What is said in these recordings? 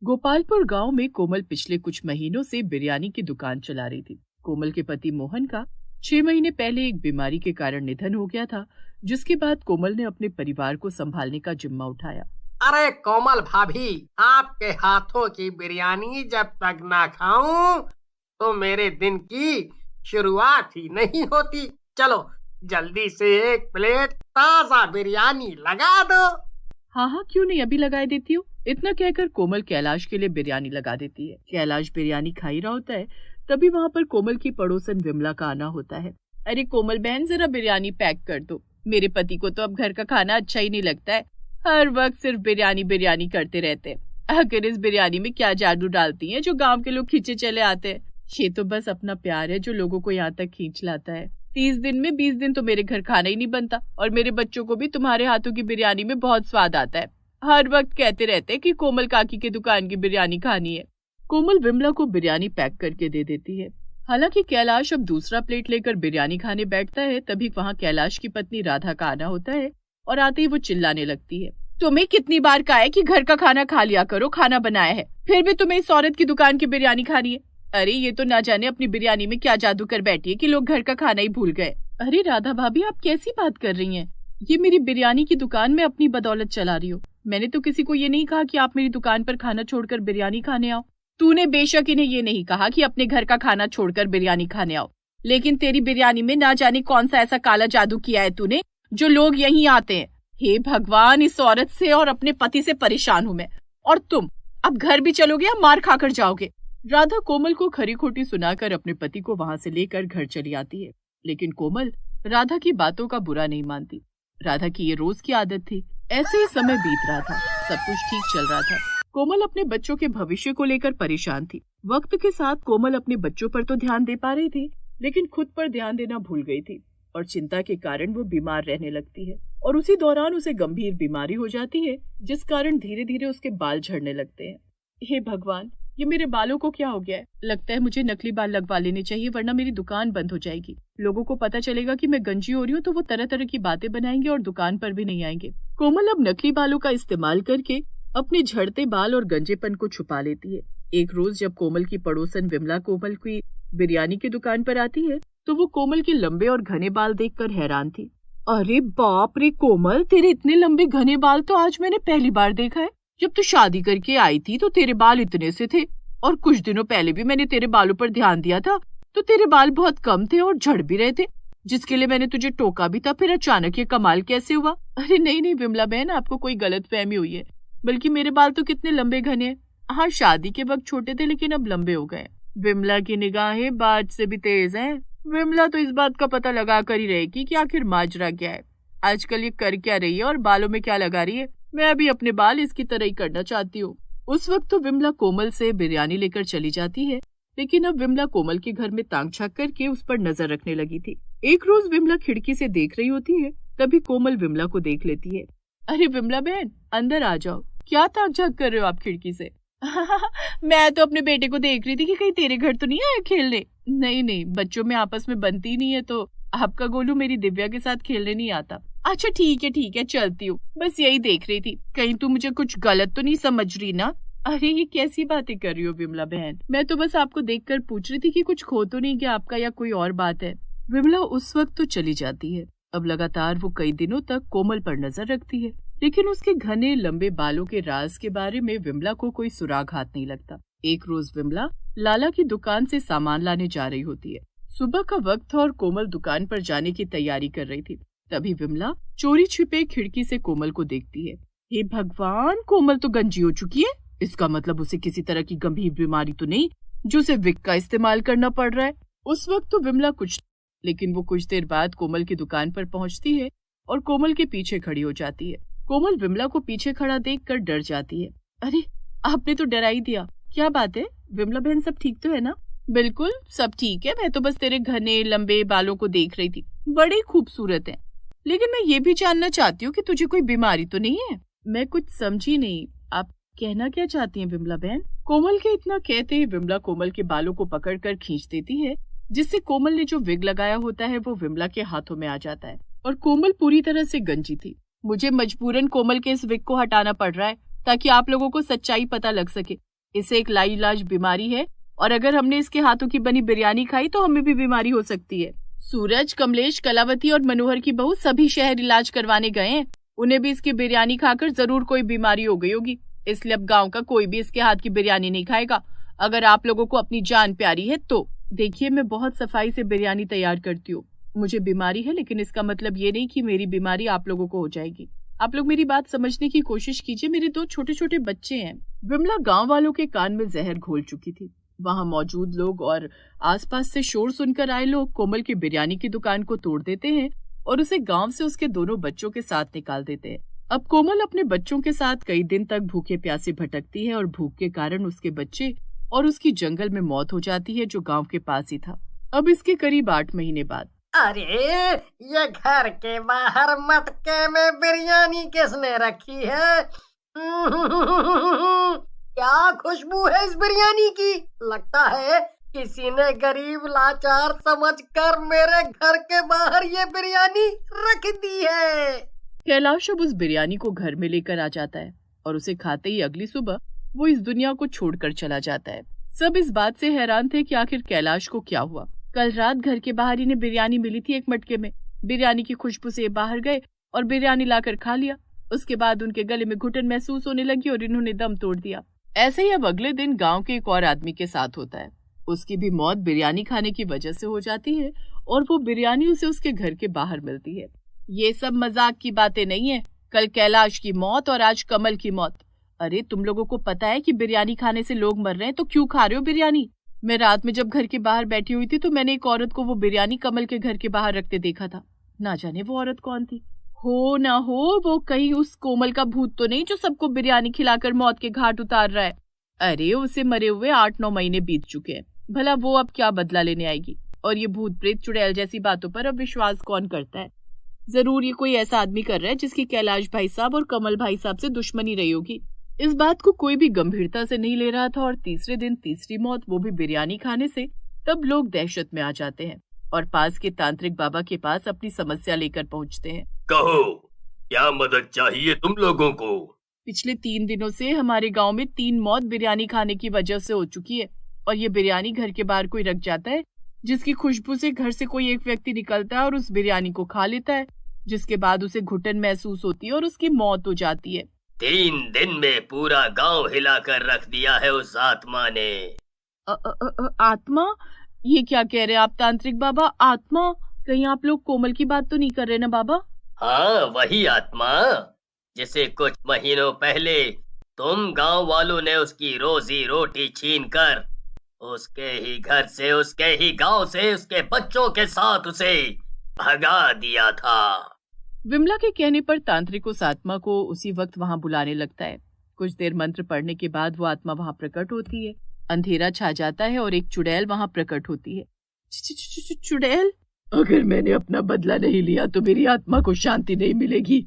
गोपालपुर गांव में कोमल पिछले कुछ महीनों से बिरयानी की दुकान चला रही थी। कोमल के पति मोहन का 6 महीने पहले एक बीमारी के कारण निधन हो गया था, जिसके बाद कोमल ने अपने परिवार को संभालने का जिम्मा उठाया। अरे कोमल भाभी, आपके हाथों की बिरयानी जब तक ना खाऊं तो मेरे दिन की शुरुआत ही नहीं होती। चलो जल्दी से एक प्लेट ताजा बिरयानी लगा दो। हाँ, क्यों नहीं, अभी लगा देती हूँ। इतना कहकर कोमल कैलाश के लिए बिरयानी लगा देती है। कैलाश बिरयानी खा ही रहा होता है, तभी वहाँ पर कोमल की पड़ोसन विमला का आना होता है। अरे कोमल बहन, जरा बिरयानी पैक कर दो। मेरे पति को तो अब घर का खाना अच्छा ही नहीं लगता है, हर वक्त सिर्फ बिरयानी बिरयानी करते रहते हैं। आखिर इस बिरयानी में क्या जादू डालती हैं जो गाँव के लोग खींचे चले आते हैं। ये तो बस अपना प्यार है जो लोगों को यहाँ तक खींच लाता है। 30 दिन में 20 दिन तो मेरे घर खाना ही नहीं बनता, और मेरे बच्चों को भी तुम्हारे हाथों की बिरयानी में बहुत स्वाद आता है। हर वक्त कहते रहते हैं कि कोमल काकी की दुकान की बिरयानी खानी है। कोमल विमला को बिरयानी पैक करके दे देती है। हालांकि कैलाश अब दूसरा प्लेट लेकर बिरयानी खाने बैठता है, तभी वहाँ कैलाश की पत्नी राधा का आना होता है, और आते ही वो चिल्लाने लगती है। तुम्हें कितनी बार कहा है कि घर का खाना खा लिया करो, खाना बनाया है, फिर भी तुम्हें इस औरत की दुकान की बिरयानी खानी है। अरे ये तो ना जाने अपनी बिरयानी में क्या जादू कर बैठी है कि लोग घर का खाना ही भूल गए। अरे राधा भाभी, आप कैसी बात कर रही हैं? ये मेरी बिरयानी की दुकान में अपनी बदौलत चला रही हूँ। मैंने तो किसी को ये नहीं कहा कि आप मेरी दुकान पर खाना छोड़कर बिरयानी खाने आओ। तूने बेशक इन्हें ये नहीं कहा कि अपने घर का खाना छोड़कर बिरयानी खाने आओ, लेकिन तेरी बिरयानी में ना जाने कौन सा ऐसा काला जादू किया है तूने जो लोग यहीं आते हैं। हे भगवान, इस औरत से और अपने पति से परेशान हूँ मैं। और तुम अब घर भी चलोगे या मार खाकर जाओगे? राधा कोमल को खरी खोटी सुनाकर अपने पति को वहां से लेकर घर चली आती है, लेकिन कोमल राधा की बातों का बुरा नहीं मानती। राधा की ये रोज की आदत थी। ऐसे ही समय बीत रहा था, सब कुछ ठीक चल रहा था। कोमल अपने बच्चों के भविष्य को लेकर परेशान थी। वक्त के साथ कोमल अपने बच्चों पर तो ध्यान दे पा रही थी, लेकिन खुद पर ध्यान देना भूल गई थी, और चिंता के कारण वो बीमार रहने लगती है, और उसी दौरान उसे गंभीर बीमारी हो जाती है, जिस कारण धीरे धीरे उसके बाल झड़ने लगते हैं। हे भगवान, ये मेरे बालों को क्या हो गया है? लगता है मुझे नकली बाल लगवा लेने चाहिए, वरना मेरी दुकान बंद हो जाएगी। लोगों को पता चलेगा कि मैं गंजी हो रही हूँ तो वो तरह तरह की बातें बनाएंगे और दुकान पर भी नहीं आएंगे। कोमल अब नकली बालों का इस्तेमाल करके अपने झड़ते बाल और गंजेपन को छुपा लेती है। एक रोज जब कोमल की पड़ोसन विमला कोमल की बिरयानी की दुकान पर आती है, तो वो कोमल के लंबे और घने बाल देखकर हैरान थी। अरे बाप रे कोमल, तेरे इतने लंबे घने बाल तो आज मैंने पहली बार देखा है। जब तू शादी करके आई थी तो तेरे बाल इतने से थे, और कुछ दिनों पहले भी मैंने तेरे बालों पर ध्यान दिया था तो तेरे बाल बहुत कम थे और झड़ भी रहे थे, जिसके लिए मैंने तुझे टोका भी था। फिर अचानक ये कमाल कैसे हुआ? अरे नहीं विमला बहन, आपको कोई गलतफहमी हुई है, बल्कि मेरे बाल तो कितने लंबे घने हैं। हाँ, शादी के वक्त छोटे थे लेकिन अब लंबे हो गए। विमला की निगाहें बाज से भी तेज हैं। विमला तो इस बात का पता लगा कर ही रहेगी कि आखिर माजरा क्या है, आजकल ये कर क्या रही है और बालों में क्या लगा रही है। मैं भी अपने बाल इसकी तरह ही करना चाहती हूँ। उस वक्त तो विमला कोमल से बिरयानी लेकर चली जाती है, लेकिन अब विमला कोमल के घर में ताक झांक करके उस पर नजर रखने लगी थी। एक रोज विमला खिड़की से देख रही होती है, तभी कोमल विमला को देख लेती है। अरे विमला बहन, अंदर आ जाओ। क्या ताक झांक कर रहे हो आप खिड़की से? मैं तो अपने बेटे को देख रही थी कि कहीं तेरे घर तो नहीं आया खेलने। नहीं, बच्चों में आपस में बनती नहीं है, तो आपका गोलू मेरी दिव्या के साथ खेलने नहीं आता। अच्छा ठीक है, चलती हूँ, बस यही देख रही थी, कहीं तू मुझे कुछ गलत तो नहीं समझ रही ना? अरे ये कैसी बातें कर रही हो विमला बहन, मैं तो बस आपको देखकर पूछ रही थी कि कुछ खो तो नहीं गया आपका, या कोई और बात है। विमला उस वक्त तो चली जाती है। अब लगातार वो कई दिनों तक कोमल पर नजर रखती है, लेकिन उसके घने लंबे बालों के राज के बारे में विमला को कोई सुराग हाथ नहीं लगता। एक रोज विमला लाला की दुकान से सामान लाने जा रही होती है। सुबह का वक्त था और कोमल दुकान पर जाने की तैयारी कर रही थी। तभी विमला चोरी छिपे खिड़की से कोमल को देखती है। हे भगवान, कोमल तो गंजी हो चुकी है। इसका मतलब उसे किसी तरह की गंभीर बीमारी तो नहीं जो उसे विक का इस्तेमाल करना पड़ रहा है। उस वक्त तो विमला लेकिन वो कुछ देर बाद कोमल की दुकान पर पहुंचती है और कोमल के पीछे खड़ी हो जाती है। कोमल विमला को पीछे खड़ा देखकर डर जाती है। अरे आपने तो डरा ही दिया, क्या बात है विमला बहन, सब ठीक तो है ना? बिल्कुल सब ठीक है, मैं तो बस तेरे घने लंबे बालों को देख रही थी, बड़े खूबसूरत हैं। लेकिन मैं ये भी जानना चाहती हूँ कि तुझे कोई बीमारी तो नहीं है? मैं कुछ समझी नहीं, आप कहना क्या चाहती हैं विमला बहन? कोमल के इतना कहते ही विमला कोमल के बालों को पकड़कर खींच देती है, जिससे कोमल ने जो विग लगाया होता है वो विमला के हाथों में आ जाता है, और कोमल पूरी तरह से गंजी थी। मुझे मजबूरन कोमल के इस विग को हटाना पड़ रहा है ताकि आप लोगों को सच्चाई पता लग सके। इसे एक लाइलाज बीमारी है और अगर हमने इसके हाथों की बनी बिरयानी खाई तो हमें भी बीमारी हो सकती है। सूरज, कमलेश, कलावती और मनोहर की बहू सभी शहर इलाज करवाने गए हैं। उन्हें भी इसकी बिरयानी खाकर जरूर कोई बीमारी हो गई होगी, इसलिए अब गांव का कोई भी इसके हाथ की बिरयानी नहीं खाएगा। अगर आप लोगों को अपनी जान प्यारी है तो। देखिए, मैं बहुत सफाई से बिरयानी तैयार करती हूँ। मुझे बीमारी है, लेकिन इसका मतलब ये नहीं कि मेरी बीमारी आप लोगों को हो जाएगी। आप लोग मेरी बात समझने की कोशिश कीजिए। मेरे 2 छोटे छोटे बच्चे हैं। विमला गांव वालों के कान में जहर घोल चुकी थी। वहां मौजूद लोग और आसपास से शोर सुनकर आए लोग कोमल की बिरयानी की दुकान को तोड़ देते हैं और उसे गांव से उसके दोनों बच्चों के साथ निकाल देते हैं। अब कोमल अपने बच्चों के साथ कई दिन तक भूखे प्यासे भटकती है और भूख के कारण उसके बच्चे और उसकी जंगल में मौत हो जाती है, जो गांव के पास ही था। अब इसके करीब 8 महीने बाद। अरे, ये घर के बाहर मटके में बिरयानी किसने रखी है? क्या खुशबू है इस बिरयानी की। लगता है किसी ने गरीब लाचार समझकर मेरे घर के बाहर ये बिरयानी रख दी है। कैलाश अब उस बिरयानी को घर में लेकर आ जाता है और उसे खाते ही अगली सुबह वो इस दुनिया को छोड़कर चला जाता है। सब इस बात से हैरान थे कि आखिर कैलाश को क्या हुआ। कल रात घर के बाहर इन्हें बिरयानी मिली थी एक मटके में। बिरयानी की खुशबू से बाहर गए और बिरयानी लाकर खा लिया। उसके बाद उनके गले में घुटन महसूस होने लगी और इन्होंने दम तोड़ दिया। ऐसे ही अब अगले दिन गांव के एक और आदमी के साथ होता है। उसकी भी मौत बिरयानी खाने की वजह से हो जाती है और वो बिरयानी उसे उसके घर के बाहर मिलती है। ये सब मजाक की बातें नहीं है। कल कैलाश की मौत और आज कमल की मौत। अरे, तुम लोगों को पता है कि बिरयानी खाने से लोग मर रहे हैं, तो क्यों खा रहे हो बिरयानी? मैं रात में जब घर के बाहर बैठी हुई थी तो मैंने एक औरत को वो बिरयानी कमल के घर के बाहर रखते देखा था। ना जाने वो औरत कौन थी। हो ना हो वो कहीं उस कोमल का भूत तो नहीं जो सबको बिरयानी खिलाकर मौत के घाट उतार रहा है। अरे, उसे मरे हुए 8-9 महीने बीत चुके हैं। भला वो अब क्या बदला लेने आएगी? और ये भूत प्रेत चुड़ैल जैसी बातों पर अब विश्वास कौन करता है? जरूर ये कोई ऐसा आदमी कर रहा है जिसकी कैलाश भाई साहब और कमल भाई साहब से दुश्मनी रही होगी। इस बात को कोई भी गंभीरता से नहीं ले रहा था और तीसरे दिन तीसरी मौत, वो भी बिरयानी खाने से। तब लोग दहशत में आ जाते हैं और पास के तांत्रिक बाबा के पास अपनी समस्या लेकर पहुंचते हैं। कहो, क्या मदद चाहिए तुम लोगों को? पिछले 3 दिनों से हमारे गांव में 3 मौत बिरयानी खाने की वजह से हो चुकी है और ये बिरयानी घर के बाहर कोई रख जाता है, जिसकी खुशबू से घर से कोई एक व्यक्ति निकलता है और उस बिरयानी को खा लेता है, जिसके बाद उसे घुटन महसूस होती है और उसकी मौत हो जाती है। 3 दिन में पूरा गांव हिलाकर रख दिया है उस आत्मा ने। आत्मा? ये क्या कह रहे हैं आप तांत्रिक बाबा? आत्मा? कहीं आप लोग कोमल की बात तो नहीं कर रहे ना बाबा? हाँ, वही आत्मा जिसे कुछ महीनों पहले तुम गांव वालों ने उसकी रोजी रोटी छीनकर उसके ही घर से, उसके ही गांव से, उसके बच्चों के साथ उसे भगा दिया था। विमला के कहने पर तांत्रिक उस आत्मा को उसी वक्त वहां बुलाने लगता है। कुछ देर मंत्र पढ़ने के बाद वो आत्मा वहां प्रकट होती है। अंधेरा छा जाता है और एक चुड़ैल वहां प्रकट होती है। चुड़ैल? अगर मैंने अपना बदला नहीं लिया तो मेरी आत्मा को शांति नहीं मिलेगी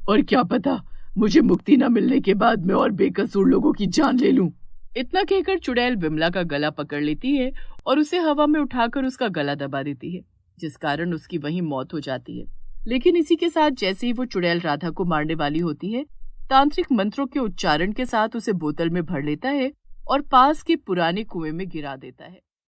और क्या पता मुझे मुक्ति न मिलने के बाद मैं और बेकसूर लोगों की जान ले लूं। इतना कहकर चुड़ैल विमला का गला पकड़ लेती है और उसे हवा में उठाकर उसका गला दबा देती है, जिस कारण उसकी वहीं मौत हो जाती है। लेकिन इसी के साथ जैसे ही वो चुड़ैल राधा को मारने वाली होती है, तांत्रिक मंत्रों के उच्चारण के साथ उसे बोतल में भर लेता है और पास के पुराने कुएं में गिरा देता है।